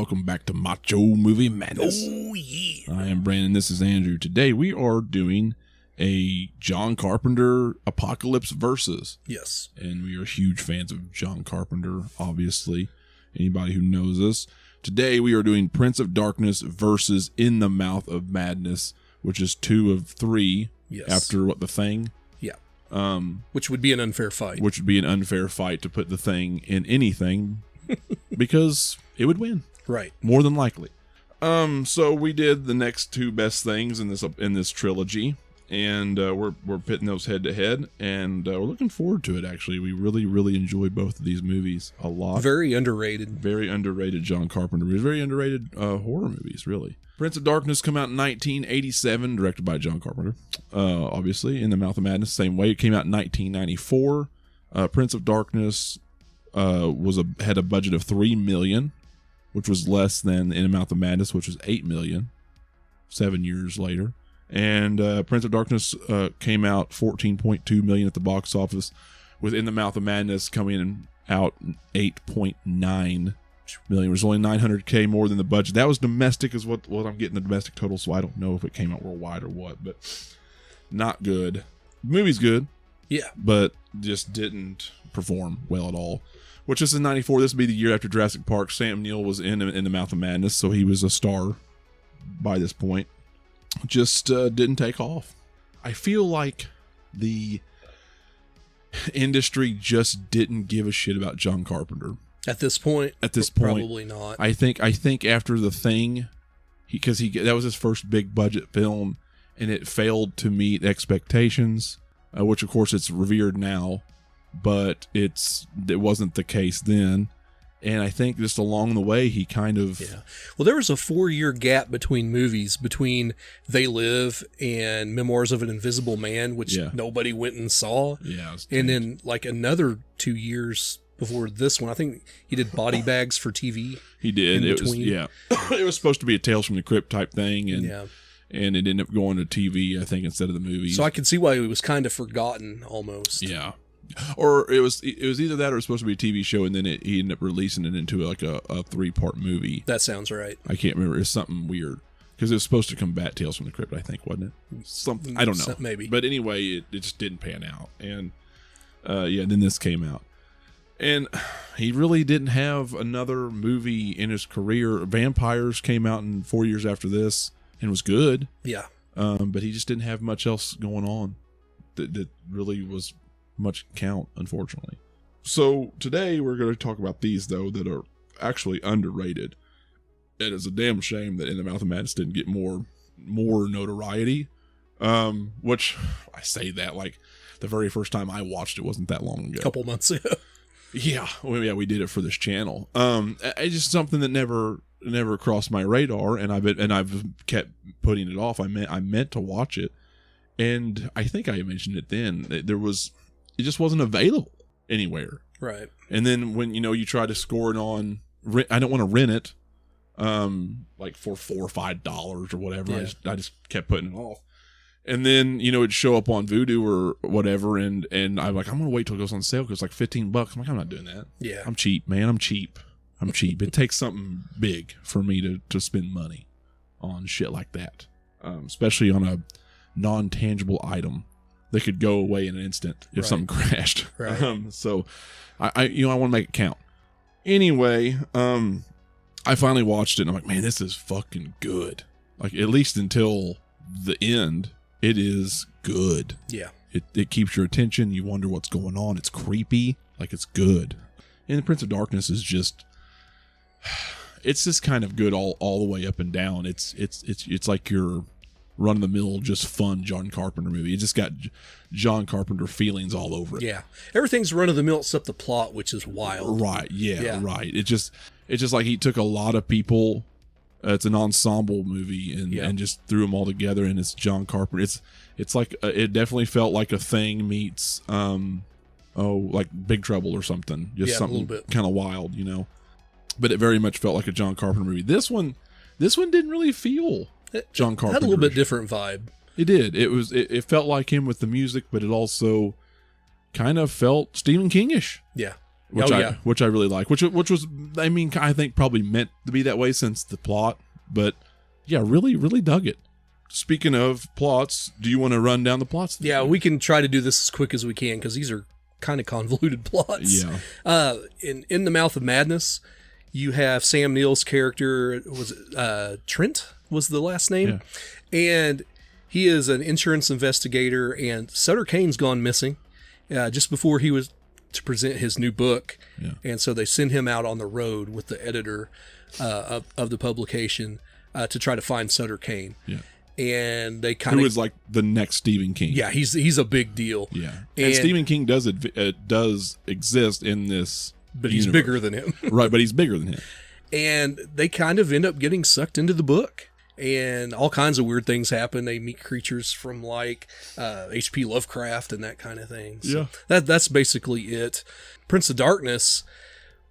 welcome back to Macho Movie Madness. Oh, yeah. I am Brandon, this is Andrew. Today we are doing a John Carpenter Apocalypse Versus. Yes. And we are huge fans of John Carpenter, obviously. Anybody who knows us. Today we are doing Prince of Darkness versus In the Mouth of Madness, which is 2 of 3 after what, The Thing? Yeah. Which would be an unfair fight. Which would be an unfair fight to put The Thing in anything because it would win. Right. More than likely. So we did the next 2 best things in this trilogy, and we're pitting those head to head, and we're looking forward to it. Actually, we really enjoyed both of these movies a lot. Very underrated. Very underrated John Carpenter movies. Very underrated horror movies, really. Prince of Darkness come out in 1987, directed by John Carpenter. Obviously, In the Mouth of Madness, same way. It came out in 1994. Prince of Darkness had a budget of $3 million, which was less than In the Mouth of Madness, which was $8 million, 7 years later. And Prince of Darkness came out $14.2 million at the box office, with In the Mouth of Madness coming out $8.9 million. It was only $900K more than the budget. That was domestic, is what I'm getting the domestic total, so I don't know if it came out worldwide or what, but not good. The movie's good. Yeah. But just didn't perform well at all. Which is in 94. This would be the year after Jurassic Park. Sam Neill was in the Mouth of Madness, so he was a star by this point. Just didn't take off. I feel like the industry just didn't give a shit about John Carpenter. At this point? Probably not. I think after The Thing, because that was his first big budget film, and it failed to meet expectations, which of course it's revered now. But it wasn't the case then, and I think just along the way he kind of Well, there was a 4-year gap between movies, between They Live and Memoirs of an Invisible Man, which nobody went and saw. Yeah, and then like another 2 years before this one, I think he did Body Bags for TV. He did. It was supposed to be a Tales from the Crypt type thing, and it ended up going to TV, I think, instead of the movies. So I can see why it was kind of forgotten almost. Yeah. Or it was either that or it was supposed to be a TV show, and then he ended up releasing it into like a 3-part movie. That sounds right. I can't remember. It's something weird because it was supposed to combat Tales from the Crypt, I think, wasn't it? Something I don't know. Maybe. But anyway, it just didn't pan out, and then this came out, and he really didn't have another movie in his career. Vampires came out in 4 years after this and was good. Yeah. But he just didn't have much else going on that really was much count, unfortunately. So today we're going to talk about these, though, that are actually underrated. It is a damn shame that In the Mouth of Madness didn't get more notoriety. Which I say that like the very first time I watched it wasn't that long ago. A couple months ago. Yeah, we did it for this channel. It's just something that never crossed my radar, and I've kept putting it off. I meant to watch it, and I think I mentioned it then. It just wasn't available anywhere. Right. And then when, you try to score it on, I don't want to rent it, like for $4 or $5 or whatever. Yeah. I just kept putting it off. And then, it'd show up on Vudu or whatever. And I'm like, I'm going to wait till it goes on sale because it's like $15. I'm like, I'm not doing that. Yeah. I'm cheap, man. I'm cheap. It takes something big for me to spend money on shit like that. Especially on a non-tangible item that could go away in an instant if something crashed. Right. So I want to make it count. Anyway, I finally watched it and I'm like, man, this is fucking good. Like, at least until the end, it is good. Yeah. It keeps your attention. You wonder what's going on. It's creepy. Like, it's good. And the Prince of Darkness is just, it's just kind of good all the way up and down. It's like your run-of-the-mill, just fun John Carpenter movie. It just got John Carpenter feelings all over it. Yeah. Everything's run-of-the-mill except the plot, which is wild. Right. Yeah. Right. It's just like he took a lot of people. It's an ensemble movie and just threw them all together, and it's John Carpenter. It's like it definitely felt like a Thing meets like Big Trouble or something. Just something kind of wild, But it very much felt like a John Carpenter movie. This one didn't really feel John Carpenter. Had a little bit different vibe. It did. It felt like him with the music, but it also kind of felt Stephen King-ish. Yeah. which I really like. Which was, I mean, I think probably meant to be that way since the plot. But yeah, really dug it. Speaking of plots, do you want to run down the plots? Yeah, we can try to do this as quick as we can because these are kind of convoluted plots. Yeah. In The Mouth of Madness, you have Sam Neill's character, Trent was the last name, and he is an insurance investigator, and Sutter Kane's gone missing just before he was to present his new book, and so they send him out on the road with the editor of the publication to try to find Sutter Kane. Yeah. And they kind of, who is like the next Stephen King. Yeah, he's a big deal. Yeah, and Stephen King does exist in this, but he's bigger than him. Right, but he's bigger than him. And they kind of end up getting sucked into the book, and all kinds of weird things happen. They meet creatures from like H.P. Lovecraft and that kind of thing. So that's basically it. Prince of Darkness.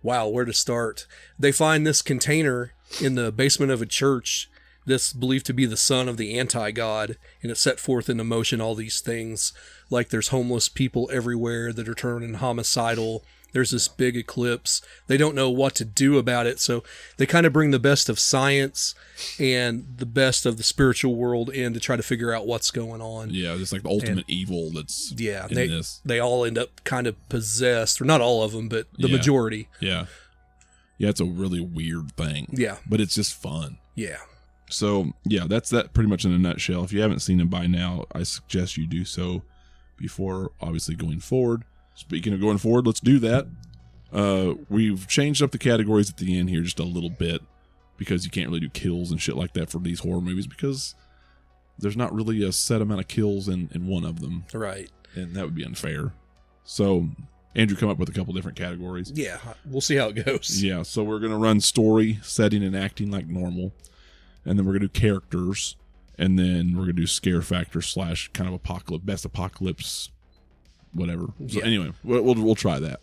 Wow, where to start? They find this container in the basement of a church. This believed to be the son of the anti-god, and it set forth into motion all these things, like there's homeless people everywhere that are turning homicidal. There's this big eclipse. They don't know what to do about it, so they kind of bring the best of science and the best of the spiritual world in to try to figure out what's going on. Yeah, just like the ultimate evil that's in this. They all end up kind of possessed, or not all of them, but the majority. Yeah. Yeah, it's a really weird thing. Yeah. But it's just fun. Yeah. So, yeah, that's that pretty much in a nutshell. If you haven't seen it by now, I suggest you do so before obviously going forward. Speaking of going forward, let's do that. We've changed up the categories at the end here just a little bit because you can't really do kills and shit like that for these horror movies because there's not really a set amount of kills in one of them. Right. And that would be unfair. So, Andrew come up with a couple different categories. Yeah, we'll see how it goes. Yeah, so we're going to run story, setting, and acting like normal. And then we're going to do characters. And then we're going to do scare factor / kind of apocalypse, best apocalypse, whatever. So anyway, we'll try that.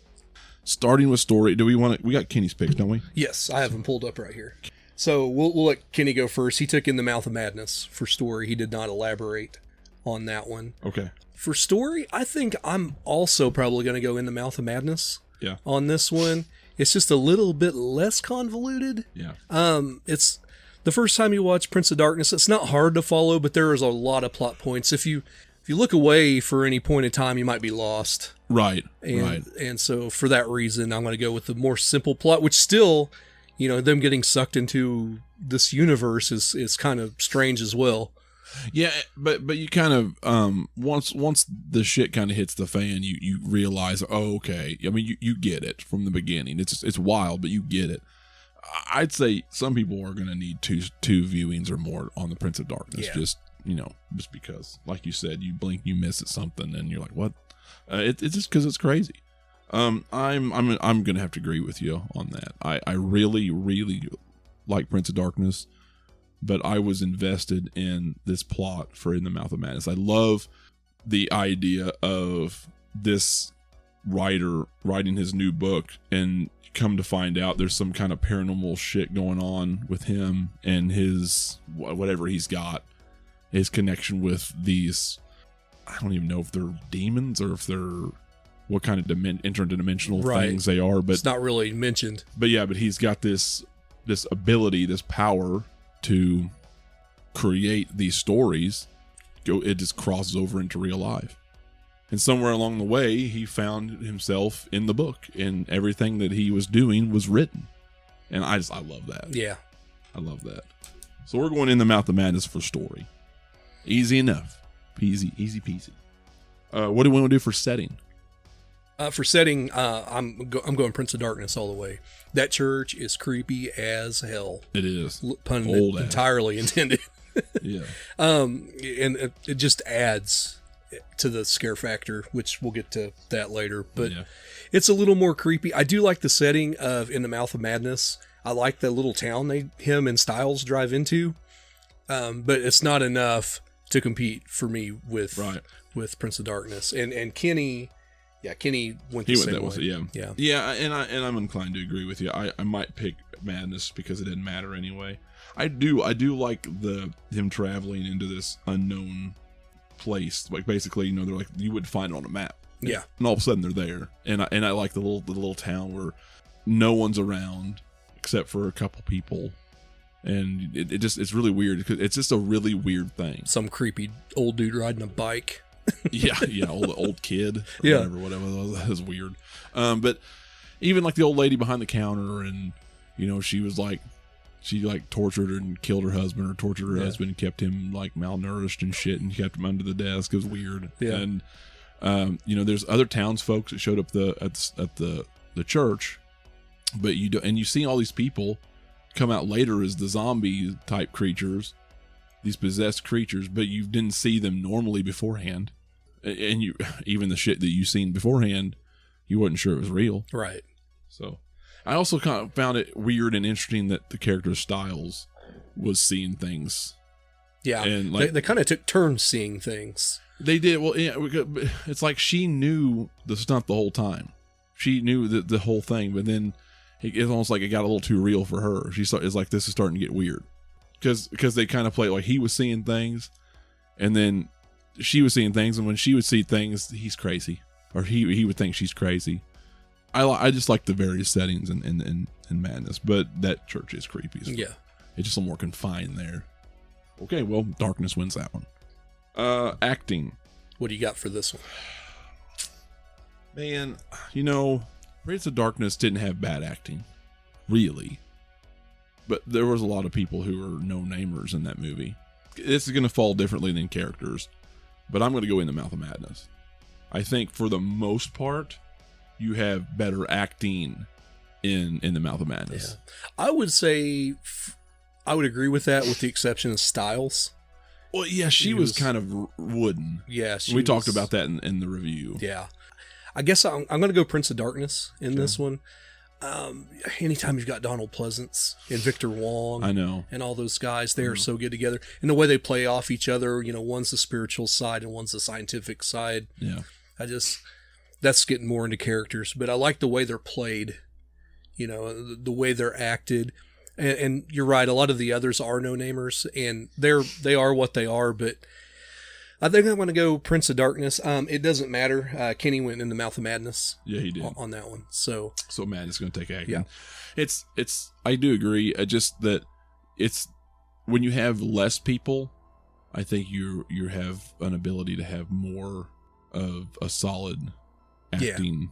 Starting with story, do we want to, we got Kenny's picks, don't we? Yes, I have them pulled up right here. So we'll let Kenny go first. He took In the Mouth of Madness for story. He did not elaborate on that one. Okay. For story, I think I'm also probably going to go In the Mouth of Madness. Yeah. On this one. It's just a little bit less convoluted. Yeah. It's the first time you watch Prince of Darkness, it's not hard to follow, but there is a lot of plot points. If you look away for any point in time, you might be lost. Right. And so for that reason, I'm going to go with the more simple plot, which still, them getting sucked into this universe is kind of strange as well. Yeah, but you kind of once the shit kind of hits the fan, you realize, oh, okay. I mean, you get it from the beginning. It's wild, but you get it. I'd say some people are going to need two viewings or more on the Prince of Darkness. Yeah. Just because, like you said, you blink, you miss at something, and you're like, what? It's just because it's crazy. I'm going to have to agree with you on that. I really, really like Prince of Darkness. But I was invested in this plot for In the Mouth of Madness. I love the idea of this writer writing his new book and come to find out there's some kind of paranormal shit going on with him and his, whatever he's got, his connection with these, I don't even know if they're demons or if they're what kind of interdimensional things they are. But it's not really mentioned. But yeah, but he's got this ability, this power to create these stories. It just crosses over into real life, and somewhere along the way he found himself in the book, and everything that he was doing was written. And I love that. Yeah, I love that. So we're going In the Mouth of Madness for story. Easy enough, easy peasy. What do we want to do for setting? For setting, I'm going Prince of Darkness all the way. That church is creepy as hell. It is. Pun entirely intended. Yeah. And it just adds to the scare factor, which we'll get to that later. But it's a little more creepy. I do like the setting of In the Mouth of Madness. I like the little town him and Styles drive into. But it's not enough to compete for me with Prince of Darkness. And Kenny... Yeah, Kenny went the same way. Yeah, and I'm inclined to agree with you. I might pick Madness because it didn't matter anyway. I do like him traveling into this unknown place. Like basically, they're like you wouldn't find it on a map. Yeah. And all of a sudden they're there. And I like the little town where no one's around except for a couple people. And it's really weird because it's just a really weird thing. Some creepy old dude riding a bike. yeah, old kid. Yeah. Whatever. That was weird. But even like the old lady behind the counter, and she was like, she like tortured and killed her husband, or tortured her husband and kept him like malnourished and shit, and kept him under the desk. It was weird. Yeah. And there's other townsfolk that showed up at the church, but you see all these people come out later as the zombie type creatures, these possessed creatures, but you didn't see them normally beforehand, and even the shit that you seen beforehand, you wasn't sure it was real. Right. So I also kind of found it weird and interesting that the character Styles was seeing things. Yeah, and they kind of took turns seeing things. They did. Well, yeah, it's like she knew the stunt the whole time. She knew the whole thing, but then it's almost like it got a little too real for her. It's like, this is starting to get weird. Because they kind of play like he was seeing things, and then she was seeing things, and when she would see things, he's crazy. Or he would think she's crazy. I just like the various settings and madness, but that church is creepy. So yeah. It's just a little more confined there. Okay, well, darkness wins that one. Acting. What do you got for this one? Man, Prince of Darkness didn't have bad acting. Really. But there was a lot of people who were no-namers in that movie. This is going to fall differently than characters, but I'm going to go in the Mouth of Madness. I think for the most part, you have better acting in the Mouth of Madness. Yeah. I would say I would agree with that, with the exception of Styles. Well, yeah, she was kind of wooden. Yeah, we talked about that in the review. Yeah. I guess I'm going to go Prince of Darkness in this one. Anytime you've got Donald Pleasance and Victor Wong, I know, and all those guys, they are so good together. And the way they play off each other, one's the spiritual side and one's the scientific side. Yeah. That's getting more into characters, but I like the way they're played, the way they're acted. And you're right, a lot of the others are no-namers, and they are what they are, but I think I'm going to go Prince of Darkness. It doesn't matter. Kenny went in the Mouth of Madness. Yeah, he did on that one. So Madness is going to take acting. Yeah. It's. I do agree. Just that it's when you have less people, I think you have an ability to have more of a solid acting. Yeah.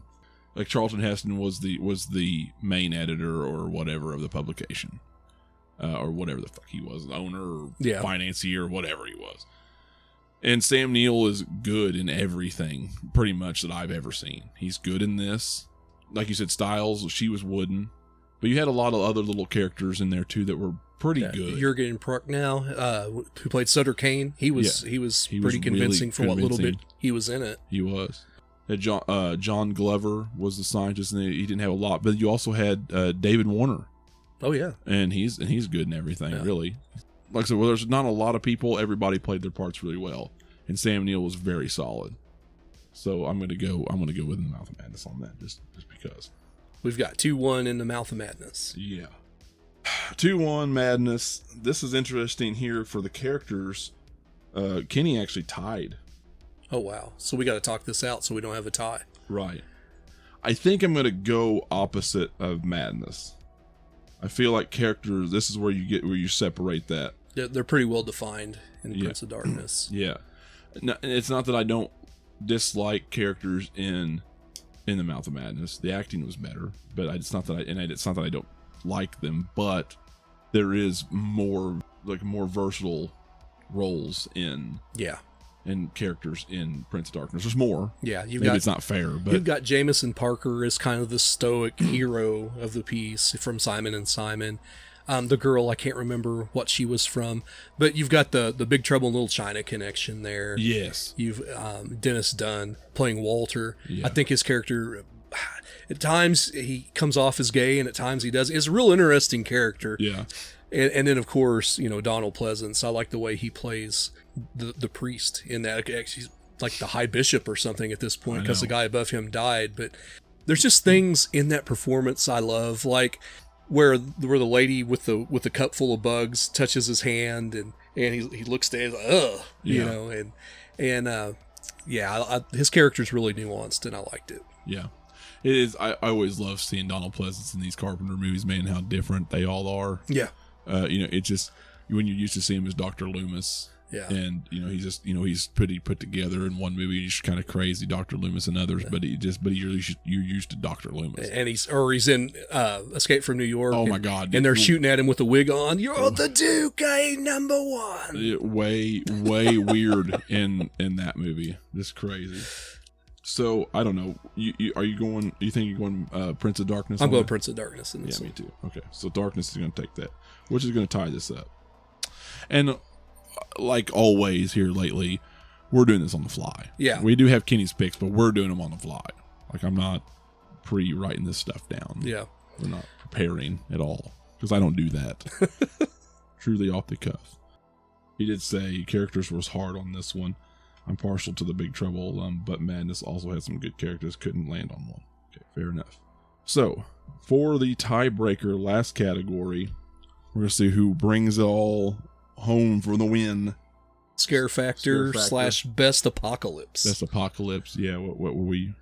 Like Charlton Heston was the main editor or whatever of the publication, or whatever the fuck he was, owner or financier or whatever he was. And Sam Neill is good in everything, pretty much, that I've ever seen. He's good in this. Like you said, Styles, she was wooden. But you had a lot of other little characters in there, too, that were pretty good. Jurgen Prochnow, who played Sutter Kane, he was pretty convincing for what little bit he was in it. He was. John Glover was the scientist, and he didn't have a lot. But you also had David Warner. Oh, yeah. And he's good in everything, really. Like I said, well, there's not a lot of people. Everybody played their parts really well, and Sam Neill was very solid. So I'm gonna go with the Mouth of Madness on that, just because. We've got 2-1 in the Mouth of Madness. Yeah, 2-1 Madness. This is interesting here for the characters. Kenny actually tied. Oh wow! So we got to talk this out so we don't have a tie. Right. I think I'm gonna go opposite of Madness. I feel like characters, this is where you separate that. They're pretty well defined in Prince of Darkness. Yeah. No, it's not that I don't dislike characters in the Mouth of Madness. The acting was better, but it's not that I don't like them, but there is more versatile roles in characters in Prince of Darkness. There's more. Yeah, it's not fair, but you've got Jameson Parker as kind of the stoic hero of the piece from Simon and Simon. The girl, I can't remember what she was from, but you've got the Big Trouble in Little China connection there. Yes. You've Dennis Dunn playing Walter. Yeah. I think his character, at times he comes off as gay, and at times he does. It's a real interesting character. Yeah. And then, of course, Donald Pleasance. I like the way he plays the priest in that. He's like the high bishop or something at this point, because the guy above him died. But there's just things in that performance I love, like where the lady with the cup full of bugs touches his hand, and he looks down, like, ugh, and Yeah, his character's really nuanced, and I liked it. Yeah. It is. I always love seeing Donald Pleasance in these Carpenter movies, man, how different they all are. Yeah. It's just, when you used to see him as Dr. Loomis. Yeah. And, he's just, he's pretty put together in one movie. He's kind of crazy, Dr. Loomis in others, but you're used to Dr. Loomis. And he's in Escape from New York. Oh, my God. And they're shooting at him with a wig on. You're the Duke, number one. Way weird in that movie. Just crazy. So, I don't know. You think you're going Prince of Darkness? I'm going Prince of Darkness in this one. Me too. Okay. So Darkness is going to take that, which is going to tie this up. And like always here lately, we're doing this on the fly. Yeah. We do have Kenny's picks, but we're doing them on the fly. Like, I'm not pre-writing this stuff down. Yeah. We're not preparing at all, because I don't do that. Truly off the cuff. He did say characters was hard on this one. I'm partial to the Big Trouble, but Madness also had some good characters. Couldn't land on one. Okay, fair enough. So, for the tiebreaker, last category, we're going to see who brings it all home for the win. Scare factor / best apocalypse. Best apocalypse. Yeah. What were we?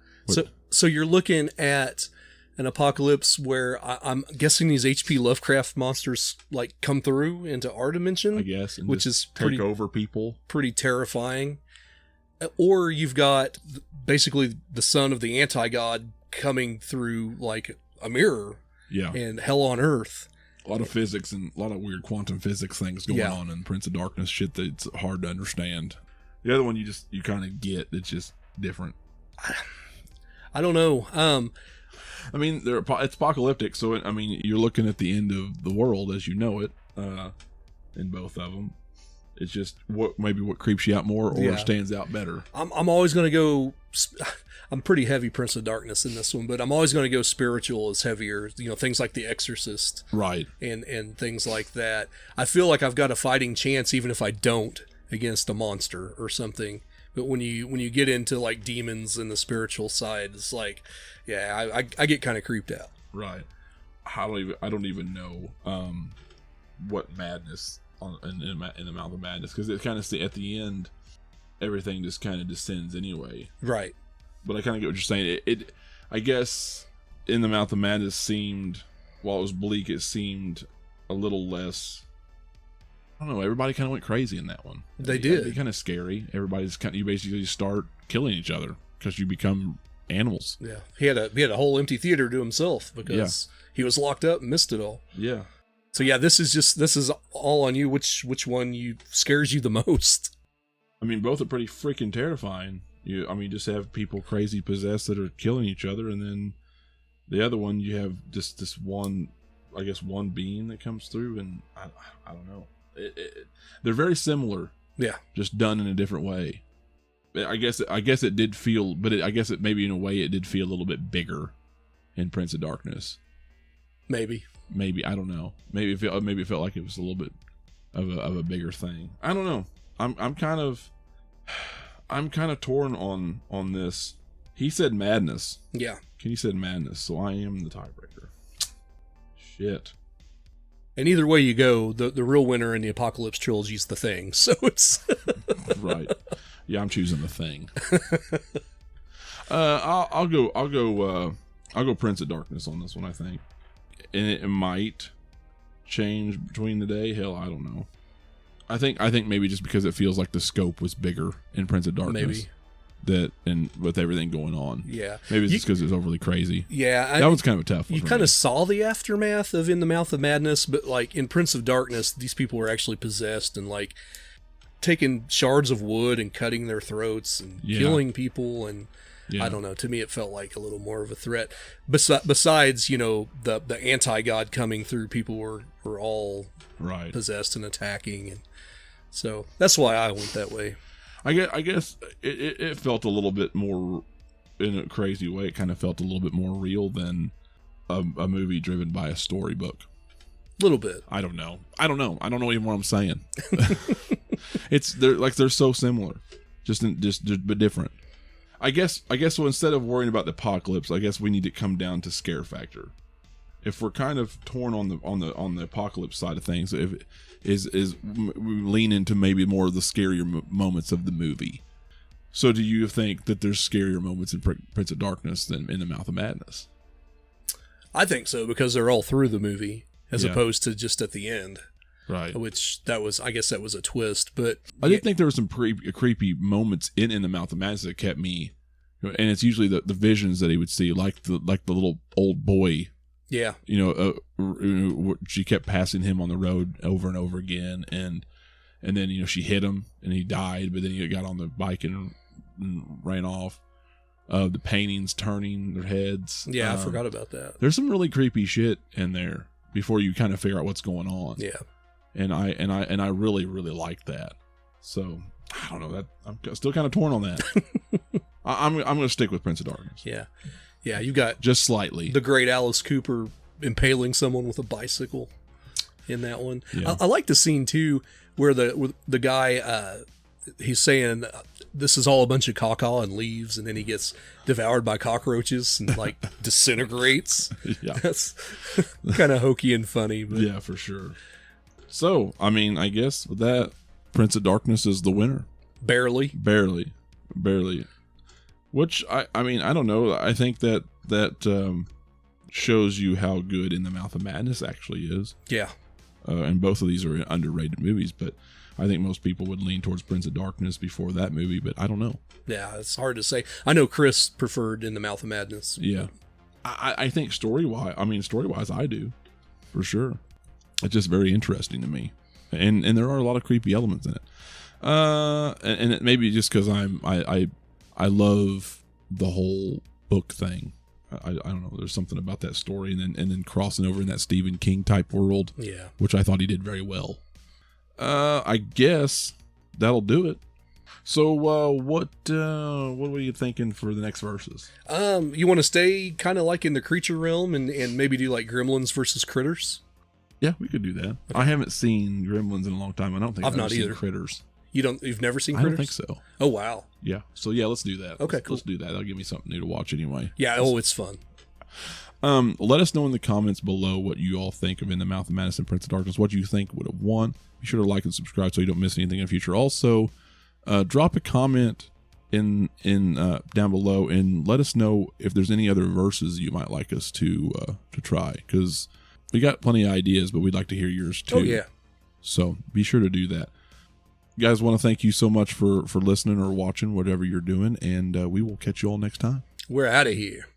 So you're looking at an apocalypse where I'm guessing these H.P. Lovecraft monsters like come through into our dimension, I guess, and which is take over people. Pretty terrifying. Or you've got basically the son of the anti-god coming through like a mirror. Yeah. And hell on earth. A lot of physics and a lot of weird quantum physics things going on in Prince of Darkness, shit that's hard to understand. The other one you kind of get, it's just different. I don't know. I mean, it's apocalyptic, so you're looking at the end of the world as you know it in both of them. It's just what creeps you out more or stands out better. I'm always going to go. I'm pretty heavy Prince of Darkness in this one, but I'm always going to go spiritual as heavier. Things like The Exorcist, right, and things like that. I feel like I've got a fighting chance, even if I don't, against a monster or something. But when you get into like demons and the spiritual side, it's like, I get kind of creeped out. Right. I don't even know what madness in the Mouth of Madness, because it kind of at the end everything just kind of descends anyway. Right. But I kind of get what you're saying. It I guess in the Mouth of Madness seemed, while it was bleak, it seemed a little less. I don't know. Everybody kind of went crazy in that one. They did. It'd be kind of scary. Everybody's you basically start killing each other because you become animals. Yeah. He had a whole empty theater to himself because he was locked up and missed it all. Yeah. So yeah, this is all on you. Which one scares you the most? I mean, both are pretty freaking terrifying. Just have people crazy possessed that are killing each other, and then the other one you have just this one, I guess, one being that comes through, and I don't know. They're very similar. Yeah. Just done in a different way. I guess it did feel, but I guess it maybe in a way it did feel a little bit bigger in Prince of Darkness. Maybe I don't know. Maybe it felt like it was a little bit of a bigger thing. I don't know. I'm kind of torn on this. He said madness. Yeah. Kenny said madness, so I am the tiebreaker. Shit. And either way you go, the real winner in the Apocalypse trilogy is The Thing. So it's right. Yeah, I'm choosing The Thing. I'll go Prince of Darkness on this one, I think. And it might change between the day. Hell, I don't know. I think maybe just because it feels like the scope was bigger in Prince of Darkness. Maybe. And with everything going on. Yeah. Maybe it's just because it's overly crazy. Yeah. That one's kind of a tough one. You kind of saw the aftermath of In the Mouth of Madness, but like in Prince of Darkness, these people were actually possessed and like taking shards of wood and cutting their throats and killing people. And I don't know. To me, it felt like a little more of a threat. Besides, the anti-god coming through, people were all possessed and attacking. And so that's why I went that way. I guess it felt a little bit more, in a crazy way, it kind of felt a little bit more real than a movie driven by a storybook. A little bit. I don't know. I don't know even what I'm saying. They're so similar, but different. I guess so. Instead of worrying about the apocalypse, I guess we need to come down to scare factor. If we're kind of torn on the apocalypse side of things, we lean into maybe more of the scarier moments of the movie. So do you think that there's scarier moments in Prince of Darkness than in The Mouth of Madness? I think so, because they're all through the movie as opposed to just at the end. Right. Which I guess that was a twist, but I did think there were some creepy moments in The Mouth of Madness that kept me, and it's usually the visions that he would see, like the little old boy. Yeah. She kept passing him on the road over and over again, and then she hit him and he died, but then he got on the bike and ran off. The paintings turning their heads. Yeah, I forgot about that. There's some really creepy shit in there before you kind of figure out what's going on. Yeah. And I really, really like that. So I don't know, that I'm still kind of torn on that. I'm going to stick with Prince of Darkness. Yeah. Yeah, you got just slightly the great Alice Cooper impaling someone with a bicycle in that one. Yeah. I like the scene too where the guy he's saying this is all a bunch of caca and leaves, and then he gets devoured by cockroaches and like disintegrates. Yeah. That's kind of hokey and funny. But. Yeah, for sure. So, I mean, I guess with that, Prince of Darkness is the winner. Barely. Which, I mean, I don't know. I think that shows you how good In the Mouth of Madness actually is. Yeah. And both of these are underrated movies, but I think most people would lean towards Prince of Darkness before that movie, but I don't know. Yeah, it's hard to say. I know Chris preferred In the Mouth of Madness. Yeah. I think story-wise, I do, for sure. It's just very interesting to me. And there are a lot of creepy elements in it. And it may be just because I love the whole book thing. I don't know. There's something about that story, and then crossing over in that Stephen King type world. Yeah, which I thought he did very well. I guess that'll do it. So, what were you thinking for the next verses? You want to stay kind of like in the creature realm, and maybe do like Gremlins versus Critters? Yeah, we could do that. Okay. I haven't seen Gremlins in a long time. I don't think I've not seen either. Critters. You've never seen Critters? I don't think so. Oh, wow. Yeah. So, yeah, let's do that. Okay, cool. Let's do that. That'll give me something new to watch anyway. Yeah, it's fun. Let us know in the comments below what you all think of In the Mouth of Madness and Prince of Darkness, what you think would have won. Be sure to like and subscribe so you don't miss anything in the future. Also, drop a comment in down below and let us know if there's any other verses you might like us to try, because we got plenty of ideas, but we'd like to hear yours too. Oh, yeah. So be sure to do that. Guys, want to thank you so much for listening or watching, whatever you're doing, and we will catch you all next time. We're out of here.